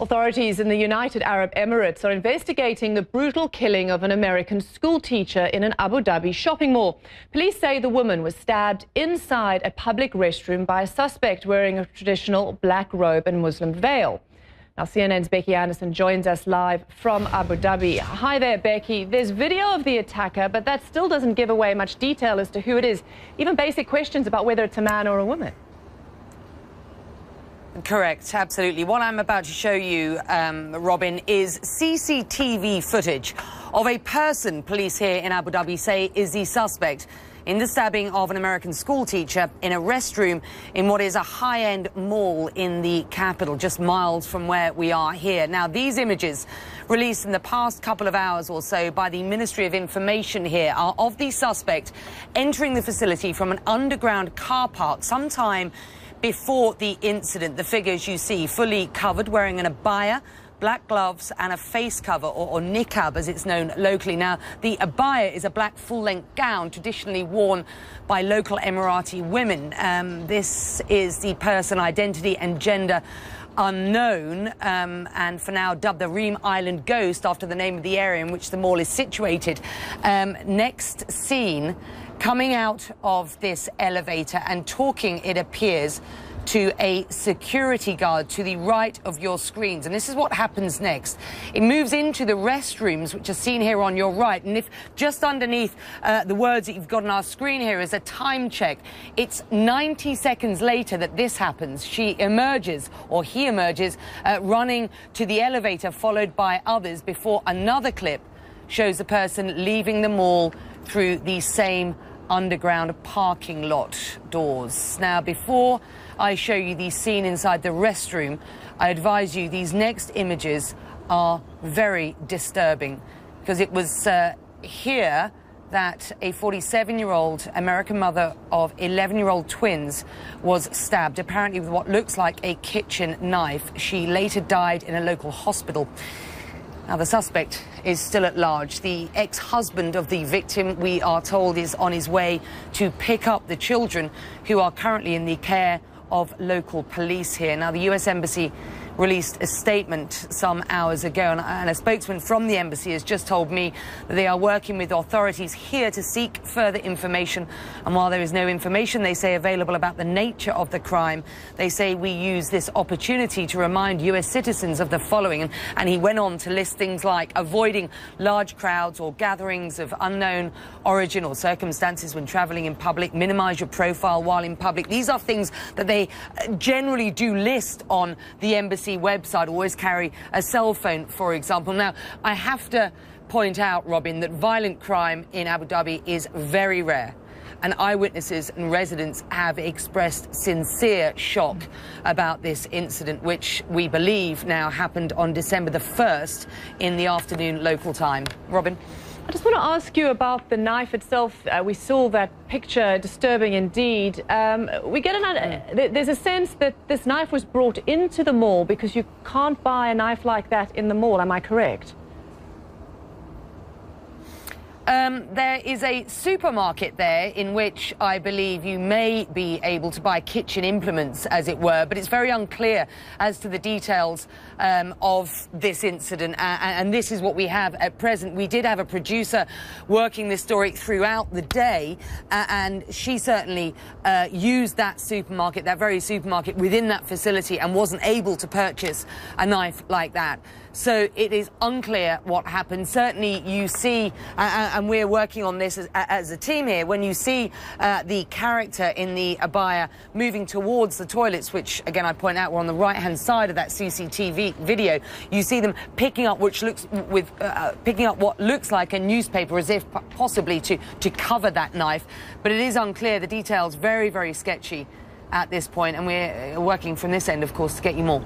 Authorities in the United Arab Emirates are investigating the brutal killing of an American school teacher in an Abu Dhabi shopping mall. Police say the woman was stabbed inside a public restroom by a suspect wearing a traditional black robe and Muslim veil. Now, CNN's Becky Anderson joins us live from Abu Dhabi. Hi there, Becky. There's video of the attacker, but that still doesn't give away much detail as to who it is, even basic questions about whether it's a man or a woman. Correct, absolutely. What I'm about to show you, Robin, is CCTV footage of a person police here in Abu Dhabi say is the suspect in the stabbing of an American school teacher in a restroom in what is a high-end mall in the capital, just miles from where we are here. Now, these images released in the past couple of hours or so by the Ministry of Information here are of the suspect entering the facility from an underground car park sometime before the incident. The figures you see fully covered, wearing an abaya, black gloves and a face cover, or niqab as it's known locally. Now, the abaya is a black full-length gown traditionally worn by local Emirati women. This is the person, identity and gender unknown, and for now dubbed the Reem Island Ghost after the name of the area in which the mall is situated. Next scene, coming out of this elevator and talking, it appears, to a security guard to the right of your screens. And this is what happens next. It moves into the restrooms, which are seen here on your right. And if just underneath the words that you've got on our screen here is a time check, it's 90 seconds later that this happens. She emerges, or he emerges, running to the elevator, followed by others, before another clip shows the person leaving the mall through the same underground parking lot doors. Now, before I show you the scene inside the restroom, I advise you these next images are very disturbing, because it was here that a 47-year-old American mother of 11-year-old twins was stabbed, apparently with what looks like a kitchen knife. She later died in a local hospital. Now, the suspect is still at large. The ex-husband of the victim, we are told, is on his way to pick up the children who are currently in the care of local police here. Now, the US Embassy released a statement some hours ago, and a spokesman from the embassy has just told me that they are working with authorities here to seek further information. And while there is no information, they say, available about the nature of the crime, they say we use this opportunity to remind US citizens of the following. And he went on to list things like avoiding large crowds or gatherings of unknown origin or circumstances when traveling in public, minimize your profile while in public. These are things that they generally do list on the embassy website. Always carry a cell phone, for example. Now, I have to point out, Robin, that violent crime in Abu Dhabi is very rare, and eyewitnesses and residents have expressed sincere shock about this incident, which we believe now happened on December the 1st in the afternoon local time. Robin? I just want to ask you about the knife itself. We saw that picture, disturbing indeed. We get there's a sense that this knife was brought into the mall because you can't buy a knife like that in the mall. Am I correct? There is a supermarket there in which I believe you may be able to buy kitchen implements, as it were, but it's very unclear as to the details of this incident, and this is what we have at present. We did have a producer working this story throughout the day, and she certainly used that supermarket, that very supermarket within that facility, and wasn't able to purchase a knife like that. So it is unclear what happened. Certainly you see, and we're working on this as a team here, when you see the character in the abaya moving towards the toilets, which, again, I point out, were on the right-hand side of that CCTV video, you see them picking up what looks like a newspaper, as if possibly to cover that knife. But it is unclear. The details very, very sketchy at this point, and we're working from this end, of course, to get you more.